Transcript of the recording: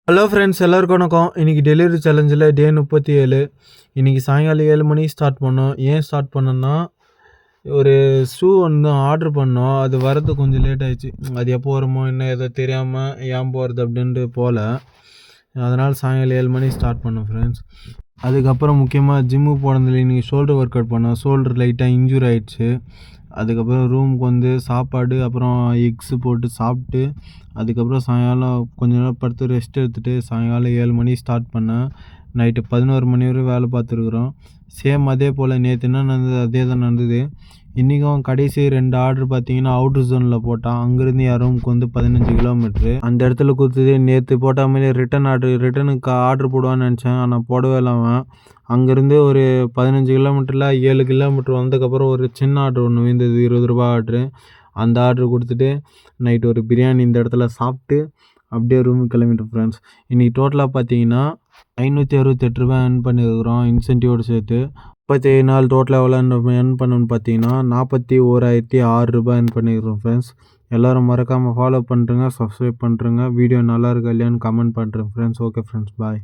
Hello friends, எல்லாருக்கும் வணக்கம். இன்றைக்கி டெலிவரி சேலஞ்சில் டே 37. இன்றைக்கி சாயங்காலம் 7 மணிக்கு ஸ்டார்ட் பண்ணோம். ஏன் ஸ்டார்ட் பண்ணோன்னா, ஒரு ஷூ ஒன்று ஆர்டர் பண்ணோம். அது வரது கொஞ்சம் லேட் ஆகிடுச்சு. அது எப்போ வருமோ என்ன ஏதோ தெரியாமல் ஏன் போகிறது அப்படின்ட்டு போகல. அதனால் சாயங்காலம் 7 மணிக்கு ஸ்டார்ட் பண்ணோம் ஃப்ரெண்ட்ஸ். அதுக்கப்புறம் முக்கியமாக ஜிம்முக்கு போனதில்லை. இன்றைக்கி ஷோல்டர் ஒர்க் அவுட் பண்ணோம். ஷோல்டர் லைட்டாக இன்ஜூர் ஆகிடுச்சு. அதுக்கப்புறம் ரூமுக்கு வந்து சாப்பாடு அப்புறம் எக்ஸு போட்டு சாப்பிட்டு, அதுக்கப்புறம் சாயங்காலம் கொஞ்ச நேரம் படுத்து ரெஸ்ட் எடுத்துகிட்டு சாயங்காலம் 7 மணிக்கு ஸ்டார்ட் பண்ணேன். நைட்டு 11 மணி வரை வேலை பார்த்துருக்குறோம். சேம் அதே போல் நேற்று என்ன நடந்தது அதே தான் நடந்தது. இன்றைக்கும் கடைசி 2 ஆர்டர் பார்த்தீங்கன்னா அவுட்ரு ஜோனில் போட்டான். அங்கேருந்து என் ரூமுக்கு வந்து 15 கிலோமீட்ரு. அந்த இடத்துல கொடுத்தது நேற்று போட்ட மாதிரி ரிட்டனுக்கு ஆர்டர் போடுவான்னு நினச்சேன். ஆனால் போடவே இல்லை அவன். அங்கேருந்து ஒரு 15 கிலோமீட்டரில் 7 கிலோமீட்டர் வந்ததுக்கப்புறம் ஒரு சின்ன ஆர்டர் ஒன்று விழுந்தது, 20 ரூபா ஆர்டரு. அந்த ஆர்டர் கொடுத்துட்டு நைட்டு ஒரு பிரியாணி இந்த இடத்துல சாப்பிட்டு அப்படியே ரூமுக்கு கிளம்பிட்டோம் ஃப்ரெண்ட்ஸ். இன்றைக்கி டோட்டலாக பார்த்தீங்கன்னா 568 ரூபா ஏர்ன் பண்ணியிருக்கிறோம் இன்சென்டிவோடு சேர்த்து. 37 நாள் டோட்டலாக எவ்வளோ ஏர்ன் பண்ணணும்னு பார்த்தீங்கன்னா 41,006 ரூபாய் ஏர்ன் பண்ணியிருக்கிறோம் ஃப்ரெண்ட்ஸ். எல்லோரும் மறக்காமல் ஃபாலோ பண்ணுறேங்க, சப்ஸ்கிரைப் பண்ணுறேங்க. வீடியோ நல்லா இருக்கா இல்லையான்னு கமெண்ட் பண்ணுறேன் ஃப்ரெண்ட்ஸ். ஓகே ஃப்ரெண்ட்ஸ், பாய்.